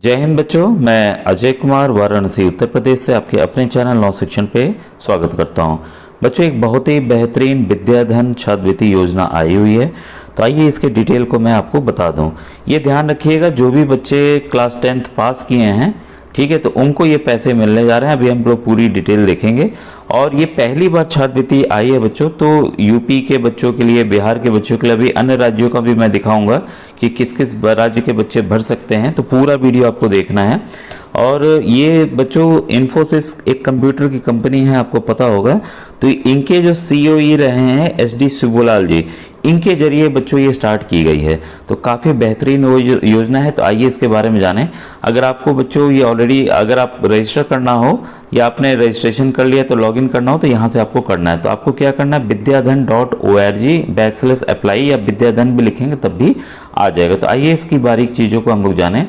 जय हिंद बच्चों, मैं अजय कुमार वाराणसी उत्तर प्रदेश से आपके अपने चैनल नौ शिक्षण पे स्वागत करता हूं। बच्चों, एक बहुत ही बेहतरीन विद्याधन छात्रवृत्ति योजना आई हुई है, तो आइए इसके डिटेल को मैं आपको बता दूं। ये ध्यान रखिएगा, जो भी बच्चे क्लास 10th पास किए हैं, ठीक है, तो उनको ये पैसे मिलने जा रहे हैं। अभी हम लोग पूरी डिटेल देखेंगे। और ये पहली बार छात्रवृत्ति आई है बच्चों, तो यूपी के बच्चों के लिए, बिहार के बच्चों के लिए, अभी अन्य राज्यों का भी मैं दिखाऊंगा कि किस किस राज्य के बच्चे भर सकते हैं, तो पूरा वीडियो आपको देखना है। और ये बच्चों इन्फोसिस एक कंप्यूटर की कंपनी है, आपको पता होगा, तो इनके जो सीईओ रहे हैं SD शिवलाल जी, इनके जरिए बच्चों ये स्टार्ट की गई है। तो काफ़ी बेहतरीन योजना है, तो आइए इसके बारे में जानें। अगर आपको बच्चों ये ऑलरेडी, अगर आप रजिस्टर करना हो या आपने रजिस्ट्रेशन कर लिया तो लॉगिन करना हो, तो यहाँ से आपको करना है। तो आपको क्या करना है, vidyadhan.org/apply या विद्याधन भी लिखेंगे तब भी आ जाएगा। तो आइए इसकी बारीक चीज़ों को हम लोग जानें।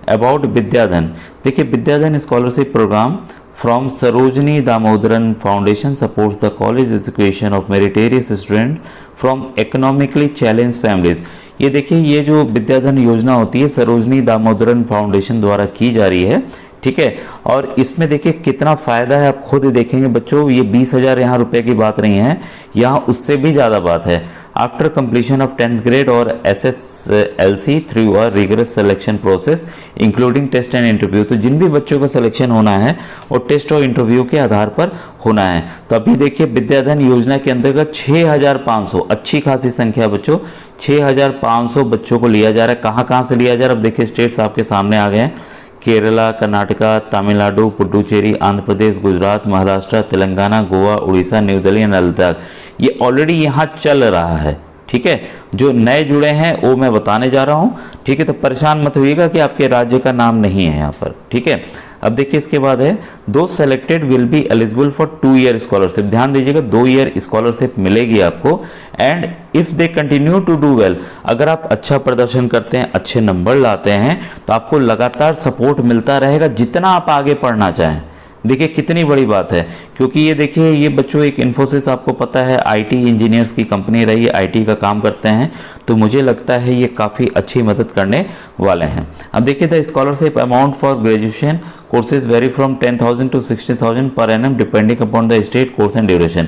अबाउट विद्याधन, देखिए Vidyadhan scholarship program from Sarojini Damodaran foundation supports the college education of meritorious student from economically challenge families. ये देखिए, ये जो विद्याधन योजना होती है सरोजनी दामोदरन फाउंडेशन द्वारा की जा रही है, ठीक है। और इसमें देखिए कितना फ़ायदा है, आप खुद देखेंगे बच्चों। ये 20,000 यहाँ रुपए की बात नहीं है, यहाँ उससे भी ज़्यादा बात है। After completion of 10th grade और SSLC through a rigorous selection process including test and interview, तो जिन भी बच्चों का सिलेक्शन होना है वो टेस्ट और इंटरव्यू के आधार पर होना है। तो अभी देखिए विद्याधन योजना के अंतर्गत 6,500, अच्छी खासी संख्या बच्चों, 6,500 बच्चों को लिया जा रहा है। कहाँ से लिया जा रहा है, अब देखिए स्टेट्स आपके सामने आ गए हैं। Kerala, Karnataka, Tamil Nadu, Puducherry, Andhra Pradesh, Gujarat, Maharashtra, Telangana, Goa, Orissa, new Delhi and Ladakh. ये ऑलरेडी यहाँ चल रहा है, ठीक है। जो नए जुड़े हैं वो मैं बताने जा रहा हूँ, ठीक है। तो परेशान मत होइएगा कि आपके राज्य का नाम नहीं है यहाँ पर, ठीक है। अब देखिए इसके बाद है, दो selected will be eligible for 2 year scholarship. ध्यान दीजिएगा, 2 ईयर स्कॉलरशिप मिलेगी आपको। And if they continue to do well, अगर आप अच्छा प्रदर्शन करते हैं, अच्छे नंबर लाते हैं, तो आपको लगातार सपोर्ट मिलता रहेगा जितना आप आगे पढ़ना चाहें। देखिए कितनी बड़ी बात है, क्योंकि ये देखिए ये बच्चों एक इन्फोसिस, आपको पता है IT इंजीनियर्स की कंपनी रही है, IT का काम करते हैं, तो मुझे लगता है ये काफ़ी अच्छी मदद करने वाले हैं। अब देखिए the scholarship amount for graduation courses very from 10,000 to 60,000 per annum depending upon the state course and duration.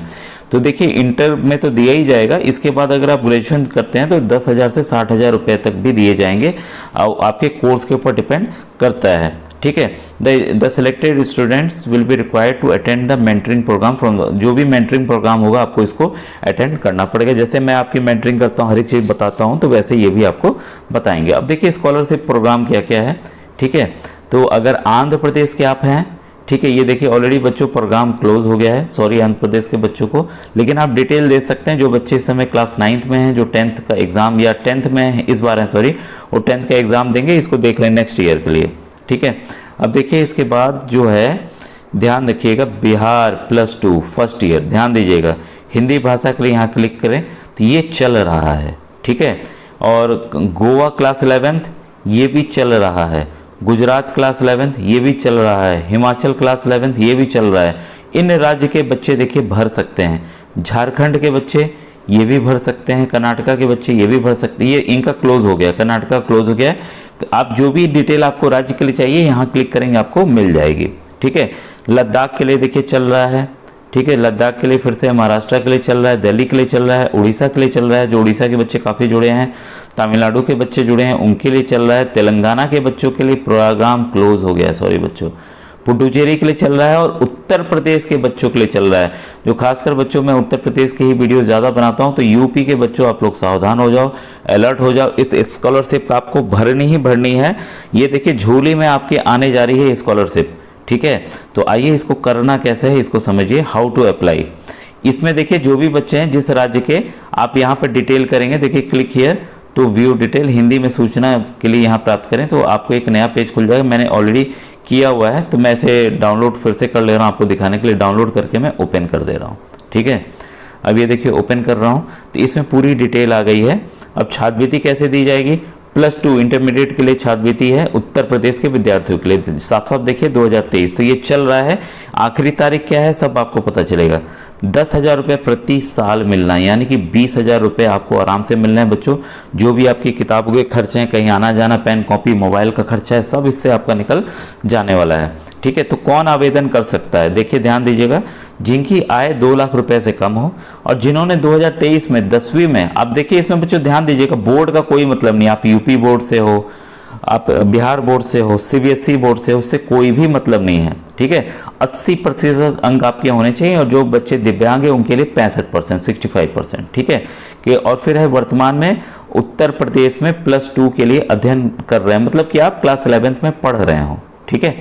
तो देखिए इंटर में तो दिया ही जाएगा, इसके बाद अगर आप ग्रेजुएशन करते हैं तो 10,000 से 60,000 रुपये तक भी दिए जाएंगे, आपके कोर्स के ऊपर डिपेंड करता है, ठीक है। The selected students will be required to attend the mentoring program from, जो भी मेंटरिंग प्रोग्राम होगा आपको इसको अटेंड करना पड़ेगा। जैसे मैं आपकी मेंटरिंग करता हूँ, हर एक चीज़ बताता हूँ, तो वैसे ये भी आपको बताएंगे। अब देखिए स्कॉलरशिप प्रोग्राम क्या क्या है, ठीक है। तो अगर आंध्र प्रदेश के आप हैं, ठीक है, ये देखिए ऑलरेडी बच्चों प्रोग्राम क्लोज हो गया है, सॉरी आंध्र प्रदेश के बच्चों को, लेकिन आप डिटेल दे सकते हैं। जो बच्चे इस समय क्लास 9th में हैं, जो 10th का एग्जाम या 10th में है इस बार है, सॉरी, वो 10th का एग्जाम देंगे, इसको देख लें नेक्स्ट ईयर के लिए, ठीक है। अब देखिए इसके बाद जो है, ध्यान रखिएगा, बिहार +2 फर्स्ट ईयर, ध्यान दीजिएगा, हिंदी भाषा के लिए यहाँ क्लिक करें तो ये चल रहा है, ठीक है। और गोवा क्लास 11th ये भी चल रहा है, गुजरात क्लास 11th ये भी चल रहा है, हिमाचल क्लास 11th ये भी चल रहा है। इन राज्य के बच्चे देखिए भर सकते हैं, झारखंड के बच्चे ये भी भर सकते हैं, कर्नाटका के बच्चे ये भी भर सकते हैं। ये इनका क्लोज हो गया, कर्नाटका क्लोज हो गया है। तो आप जो भी डिटेल आपको राज्य के लिए चाहिए यहाँ क्लिक करेंगे, आपको मिल जाएगी, ठीक है। लद्दाख के लिए देखिए चल रहा है, ठीक है, लद्दाख के लिए फिर से, महाराष्ट्र के लिए चल रहा है, दिल्ली के लिए चल रहा है, उड़ीसा के लिए चल रहा है, जो उड़ीसा के बच्चे काफ़ी जुड़े हैं, तमिलनाडु के बच्चे जुड़े हैं उनके लिए चल रहा है, तेलंगाना के बच्चों के लिए प्रोग्राम क्लोज हो गया है, सॉरी बच्चों, पुडुचेरी के लिए चल रहा है, और उत्तर प्रदेश के बच्चों के लिए चल रहा है। जो खासकर बच्चों, मैं उत्तर प्रदेश के ही वीडियो ज़्यादा बनाता हूं, तो यूपी के बच्चों आप लोग सावधान हो जाओ, अलर्ट हो जाओ, इस स्कॉलरशिप आपको भरनी ही भरनी है। ये देखिए झोली में आपके आने जा रही है स्कॉलरशिप, ठीक है। तो आइए इसको करना कैसे है, इसको समझिए, हाउ टू अप्लाई। इसमें देखिए जो भी बच्चे हैं जिस राज्य के, आप यहाँ पर डिटेल करेंगे, देखिए click here to view detail, Hindi में सूचना के लिए यहाँ प्राप्त करें, तो आपको एक नया पेज खुल जाएगा। मैंने ऑलरेडी किया हुआ है, तो मैं इसे डाउनलोड फिर से कर ले रहा हूँ आपको दिखाने के लिए, डाउनलोड करके मैं ओपन कर दे रहा हूँ, ठीक है। अब ये देखिए ओपन कर रहा हूँ, तो इसमें पूरी डिटेल आ गई है। अब छात्रवृत्ति कैसे दी जाएगी, +2 इंटरमीडिएट के लिए छात्रवृत्ति है उत्तर प्रदेश के विद्यार्थियों के लिए, साफ साफ देखिए 2023, तो ये चल रहा है। आखिरी तारीख क्या है सब आपको पता चलेगा। 10,000 रुपये प्रति साल मिलना है, यानी कि 20,000 रुपये आपको आराम से मिलना है बच्चों। जो भी आपकी किताबों के खर्चे हैं, कहीं आना जाना, पेन कॉपी मोबाइल का खर्चा है, सब इससे आपका निकल जाने वाला है। ठीक है, तो कौन आवेदन कर सकता है? देखिए ध्यान दीजिएगा, जिनकी आय 2 लाख रुपए से कम हो और जिन्होंने 2023 में 10वीं में, आप देखिए इसमें बच्चों ध्यान दीजिएगा, बोर्ड का कोई मतलब नहीं, आप यूपी बोर्ड से हो, आप बिहार बोर्ड से हो, सीबीएसई बोर्ड से हो, उससे कोई भी मतलब नहीं है। ठीक है, 80% अंक आपके होने चाहिए और जो बच्चे दिव्यांग हैं उनके लिए 65%, 65%। ठीक है, कि और फिर है वर्तमान में उत्तर प्रदेश में +2 के लिए अध्ययन कर रहे हैं, मतलब कि आप क्लास 11th में पढ़ रहे हो। ठीक है,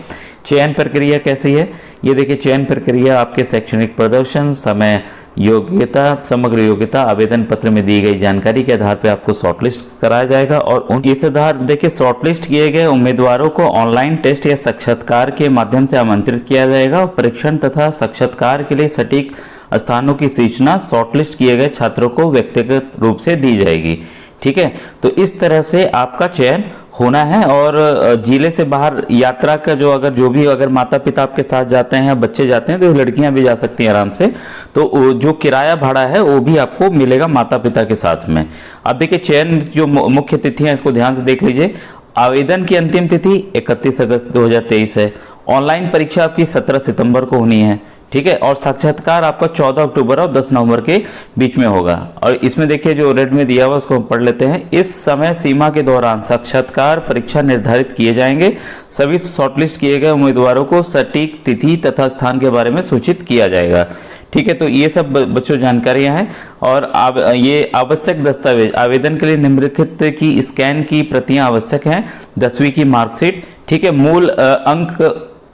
चयन प्रक्रिया कैसी है? ये देखिए, चयन प्रक्रिया आपके शैक्षणिक प्रदर्शन, समय, योग्यता, समग्र योग्यता, आवेदन पत्र में दी गई जानकारी के आधार पर आपको शॉर्टलिस्ट कराया जाएगा और इस आधार देखिए शॉर्टलिस्ट किए गए उम्मीदवारों को ऑनलाइन टेस्ट या साक्षात्कार के माध्यम से आमंत्रित किया जाएगा और परीक्षण तथा साक्षात्कार के लिए सटीक स्थानों की सूचना शॉर्टलिस्ट किए गए छात्रों को व्यक्तिगत रूप से दी जाएगी। ठीक है, तो इस तरह से आपका चयन होना है और जिले से बाहर यात्रा का अगर माता पिता आपके साथ जाते हैं, बच्चे जाते हैं, तो लड़कियां भी जा सकती हैं आराम से। तो जो किराया भाड़ा है वो भी आपको मिलेगा माता पिता के साथ में। अब देखिए चयन जो मुख्य तिथियां, इसको ध्यान से देख लीजिए। आवेदन की अंतिम तिथि 31 अगस्त 2023 है। ऑनलाइन परीक्षा आपकी 17 सितंबर को होनी है। ठीक है, और साक्षात्कार आपका 14 अक्टूबर और 10 नवंबर के बीच में होगा। और इसमें देखिए जो रेड में दिया हुआ उसको पढ़ लेते हैं। इस समय सीमा के दौरान साक्षात्कार परीक्षा निर्धारित किए जाएंगे। सभी शॉर्टलिस्ट किए गए उम्मीदवारों को सटीक तिथि तथा स्थान के बारे में सूचित किया जाएगा। ठीक है, तो ये सब बच्चों जानकारियां हैं। और ये आवश्यक दस्तावेज आवेदन के लिए निम्नलिखित की स्कैन की प्रतियां आवश्यक हैं। 10वीं की मार्कशीट। ठीक है, मूल अंक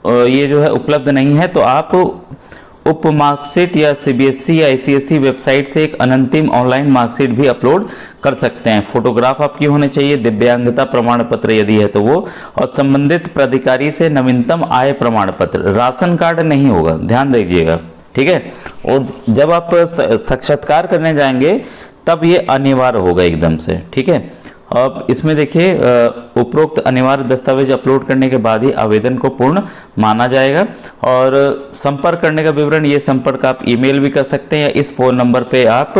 ये जो है उपलब्ध नहीं है, तो आप उप मार्कशीट या सीबीएसई या आईसीएसई वेबसाइट से एक अनंतिम ऑनलाइन मार्कशीट भी अपलोड कर सकते हैं। फोटोग्राफ आपकी होने चाहिए, दिव्यांगता प्रमाण पत्र यदि है तो वो, और संबंधित प्राधिकारी से नवीनतम आय प्रमाण पत्र। राशन कार्ड नहीं होगा, ध्यान दीजिएगा। ठीक है, और जब आप साक्षात्कार करने जाएंगे तब ये अनिवार्य होगा एकदम से। ठीक है, अब इसमें देखिए उपरोक्त अनिवार्य दस्तावेज अपलोड करने के बाद ही आवेदन को पूर्ण माना जाएगा। और संपर्क करने का विवरण, ये संपर्क आप ईमेल भी कर सकते हैं या इस फोन नंबर पे आप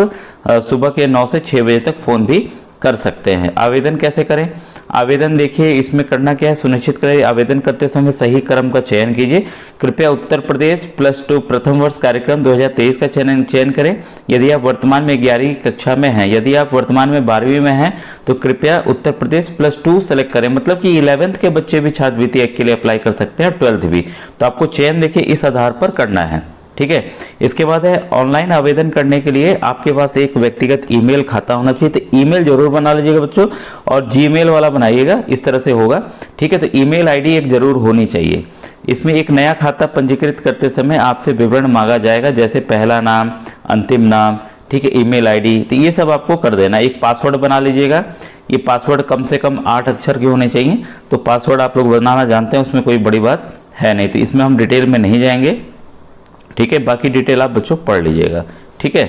सुबह के 9 से 6 बजे तक फोन भी कर सकते हैं। आवेदन कैसे करें? आवेदन देखिए इसमें करना क्या है, सुनिश्चित करें आवेदन करते समय सही क्रम का चयन कीजिए। कृपया उत्तर प्रदेश +2 प्रथम वर्ष कार्यक्रम 2023 का चयन करें यदि आप वर्तमान में 11वीं कक्षा में हैं। यदि आप वर्तमान में 12वीं में हैं तो कृपया उत्तर प्रदेश +2 सेलेक्ट करें, मतलब कि 11th के बच्चे भी छात्रवृत्ति 1 के लिए अप्लाई कर सकते हैं और 12th भी। तो आपको चयन देखिए इस आधार पर करना है। ठीक है, इसके बाद है ऑनलाइन आवेदन करने के लिए आपके पास एक व्यक्तिगत ईमेल खाता होना चाहिए। तो ईमेल जरूर बना लीजिएगा बच्चों, और जीमेल वाला बनाइएगा, इस तरह से होगा। ठीक है, तो ईमेल आईडी एक जरूर होनी चाहिए। इसमें एक नया खाता पंजीकृत करते समय आपसे विवरण मांगा जाएगा, जैसे पहला नाम, अंतिम नाम, ठीक है, ईमेल आईडी, तो ये सब आपको कर देना। एक पासवर्ड बना लीजिएगा। ये पासवर्ड कम से कम 8 अक्षर के होने चाहिए। तो पासवर्ड आप लोग बनाना जानते हैं, उसमें कोई बड़ी बात है नहीं, तो इसमें हम डिटेल में नहीं जाएंगे। ठीक है, बाकी डिटेल आप बच्चों पढ़ लीजिएगा। ठीक है,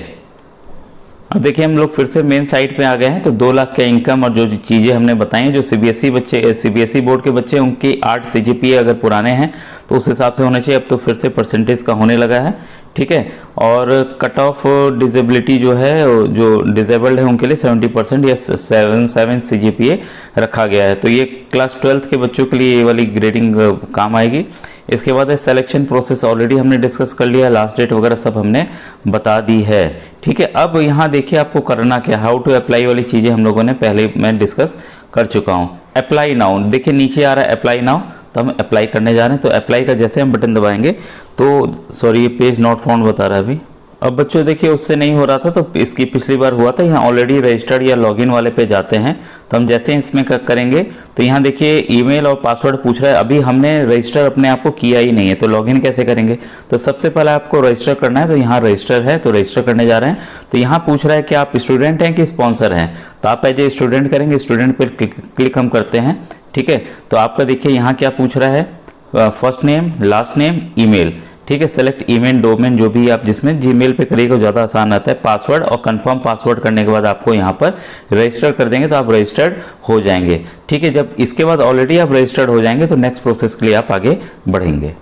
अब देखिए हम लोग फिर से मेन साइट पे आ गए हैं। तो 2 लाख का इनकम और जो चीज़ें हमने बताई, जो सीबीएसई बोर्ड के बच्चे, उनकी 8 सीजीपीए अगर पुराने हैं तो उस हिसाब से होना चाहिए। अब तो फिर से परसेंटेज का होने लगा है। ठीक है, और कट ऑफ डिसेबिलिटी जो है, जो डिसेबल्ड है उनके लिए 70% या 7 सीजीपीए रखा गया है। तो ये क्लास 12th के बच्चों के लिए ये वाली ग्रेडिंग काम आएगी। इसके बाद है सिलेक्शन प्रोसेस, ऑलरेडी हमने डिस्कस कर लिया, लास्ट डेट वगैरह सब हमने बता दी है। ठीक है, अब यहाँ देखिए आपको करना क्या, हाउ टू अप्लाई वाली चीज़ें हम लोगों ने पहले मैं डिस्कस कर चुका हूँ। अप्लाई नाउ, देखिए नीचे आ रहा है अप्लाई नाउ, तो हम अप्लाई करने जा रहे हैं। तो अप्लाई का जैसे हम बटन दबाएंगे तो सॉरी ये पेज नॉट फाउंड बता रहा है अभी। अब बच्चों देखिए उससे नहीं हो रहा था, तो इसकी पिछली बार हुआ था। यहाँ ऑलरेडी रजिस्टर्ड या लॉगिन वाले पे जाते हैं, तो हम जैसे इसमें करेंगे तो यहाँ देखिए ईमेल और पासवर्ड पूछ रहा है। अभी हमने रजिस्टर अपने आप को किया ही नहीं है, तो लॉगिन कैसे करेंगे? तो सबसे पहले आपको रजिस्टर करना है। तो यहाँ रजिस्टर है, तो रजिस्टर करने जा रहे हैं। तो यहाँ पूछ रहा है कि आप स्टूडेंट हैं कि स्पॉन्सर हैं, तो आप एज ए स्टूडेंट करेंगे। स्टूडेंट पर क्लिक हम करते हैं। ठीक है, तो आपका देखिए यहाँ क्या पूछ रहा है, first name, last name, email. ठीक है, सेलेक्ट ईमेल डोमेन, जो भी आप जिसमें जीमेल पे करिएगा ज़्यादा आसान आता है। पासवर्ड और कंफर्म पासवर्ड करने के बाद आपको यहाँ पर रजिस्टर कर देंगे तो आप रजिस्टर्ड हो जाएंगे। ठीक है, जब इसके बाद ऑलरेडी आप रजिस्टर्ड हो जाएंगे तो नेक्स्ट प्रोसेस के लिए आप आगे बढ़ेंगे।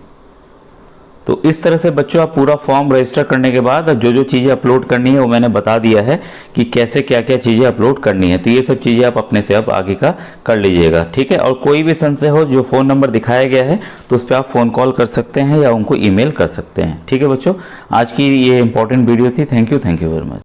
तो इस तरह से बच्चों आप पूरा फॉर्म रजिस्टर करने के बाद जो जो चीज़ें अपलोड करनी है वो मैंने बता दिया है कि कैसे क्या क्या चीज़ें अपलोड करनी है। तो ये सब चीज़ें आप अपने से अब आगे का कर लीजिएगा, ठीक है। और कोई भी संशय हो, जो फ़ोन नंबर दिखाया गया है तो उस पर आप फ़ोन कॉल कर सकते हैं या उनको ईमेल कर सकते हैं, ठीक है बच्चों। आज की ये इंपॉर्टेंट वीडियो थी। Thank you very much.